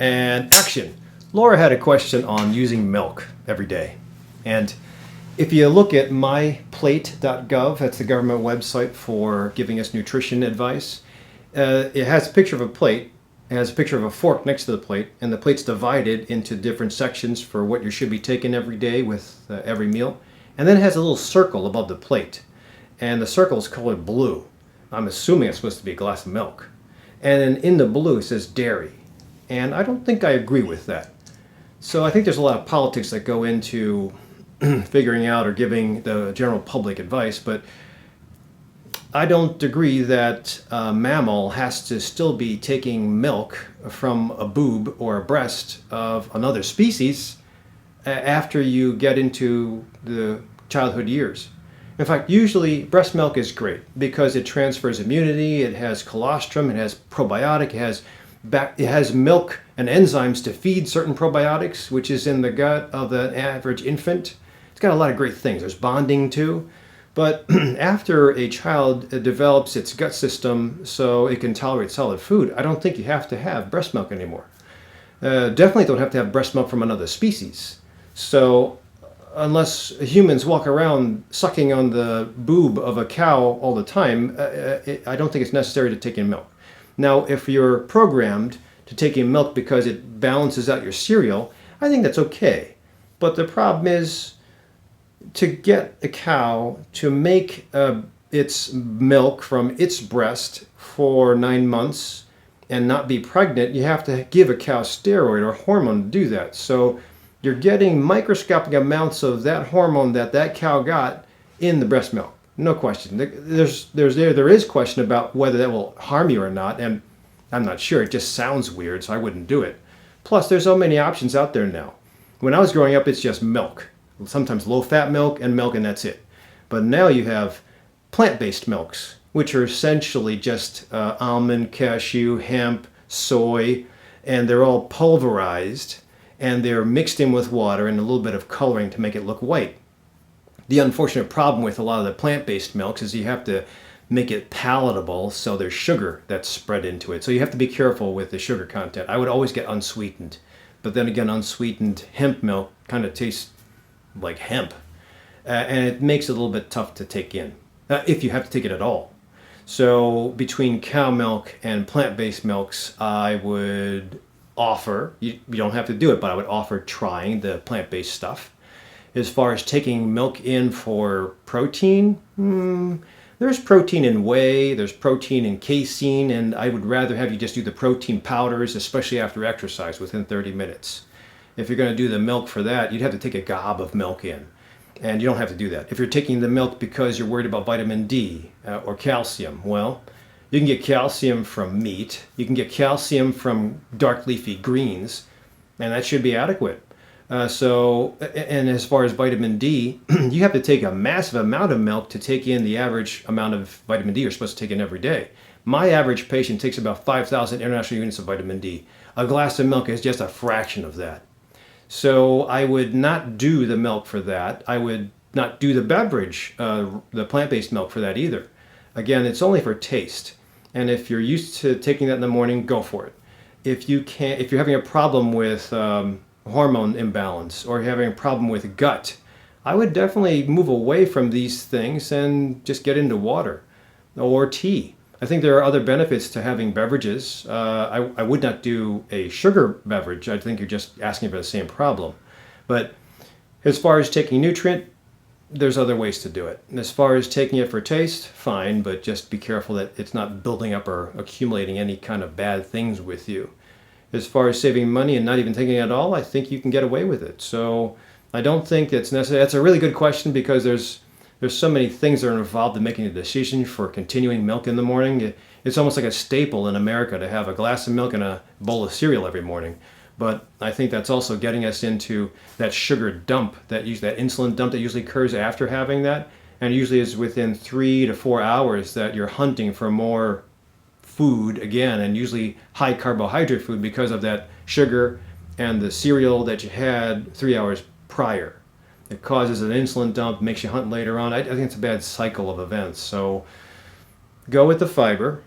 And action. Laura had a question on using milk every day. And if you look at myplate.gov, that's the government website for giving us nutrition advice, it has a picture of a plate. It has a picture of a fork next to the plate, and the plate's divided into different sections for what you should be taking every day with every meal. And then it has a little circle above the plate, and the circle is colored blue. I'm assuming it's supposed to be a glass of milk. And then in the blue it says dairy. And I don't think I agree with that. So I think there's a lot of politics that go into figuring out or giving the general public advice, but I don't agree that a mammal has to still be taking milk from a boob or a breast of another species after you get into the childhood years. In fact, usually breast milk is great because it transfers immunity, it has colostrum, it has probiotic, it has milk and enzymes to feed certain probiotics, which is in the gut of the average infant. It's got a lot of great things. There's bonding too. But after a child develops its gut system so it can tolerate solid food, I don't think you have to have breast milk anymore. Definitely don't have to have breast milk from another species. So unless humans walk around sucking on the boob of a cow all the time, I don't think it's necessary to take in milk. Now, if you're programmed to take in milk because it balances out your cereal, I think that's okay. But the problem is to get a cow to make its milk from its breast for 9 months and not be pregnant, you have to give a cow steroid or hormone to do that. So you're getting microscopic amounts of that hormone that cow got in the breast milk. No question. There is question about whether that will harm you or not, and I'm not sure. It just sounds weird, so I wouldn't do it. Plus, there's so many options out there now. When I was growing up, it's just milk. Sometimes low-fat milk, and that's it. But now you have plant-based milks, which are essentially just almond, cashew, hemp, soy, and they're all pulverized, and they're mixed in with water and a little bit of coloring to make it look white. The unfortunate problem with a lot of the plant-based milks is you have to make it palatable, so there's sugar that's spread into it. So you have to be careful with the sugar content. I would always get unsweetened. But then again, unsweetened hemp milk kind of tastes like hemp. And it makes it a little bit tough to take in, if you have to take it at all. So between cow milk and plant-based milks, I would offer, you don't have to do it, but I would offer trying the plant-based stuff. As far as taking milk in for protein, there's protein in whey, there's protein in casein, and I would rather have you just do the protein powders, especially after exercise, within 30 minutes. If you're going to do the milk for that, you'd have to take a gob of milk in, and you don't have to do that. If you're taking the milk because you're worried about vitamin D or calcium, well, you can get calcium from meat, you can get calcium from dark leafy greens, and that should be adequate. And as far as vitamin D, you have to take a massive amount of milk to take in the average amount of vitamin D you're supposed to take in every day. My average patient takes about 5,000 international units of vitamin D. A glass of milk is just a fraction of that. So I would not do the milk for that. I would not do the beverage, the plant-based milk for that either. Again, it's only for taste. And if you're used to taking that in the morning, go for it. If you're having a problem with hormone imbalance or you're having a problem with gut, I would definitely move away from these things and just get into water or tea. I think there are other benefits to having beverages. I would not do a sugar beverage. I think you're just asking for the same problem. But as far as taking nutrient, there's other ways to do it. And as far as taking it for taste, fine, but just be careful that it's not building up or accumulating any kind of bad things with you. As far as saving money and not even taking it at all, I think you can get away with it. So I don't think it's necessary. That's a really good question because there's so many things that are involved in making a decision for continuing milk in the morning. It's almost like a staple in America to have a glass of milk and a bowl of cereal every morning. But I think that's also getting us into that sugar dump, that insulin dump that usually occurs after having that. And usually is within 3 to 4 hours that you're hunting for more food again, and usually high carbohydrate food because of that sugar and the cereal that you had 3 hours prior. It causes an insulin dump, makes you hunt later on. I think it's a bad cycle of events. So go with the fiber.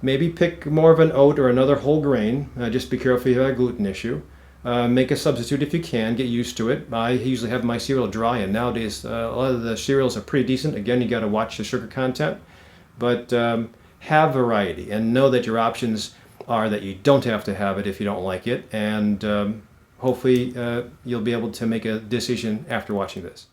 maybe pick more of an oat or another whole grain. Just be careful if you have a gluten issue. Make a substitute if you can. Get used to it. I usually have my cereal dry, and nowadays a lot of the cereals are pretty decent. Again, you got to watch the sugar content, but have variety and know that your options are that you don't have to have it if you don't like it, and hopefully you'll be able to make a decision after watching this.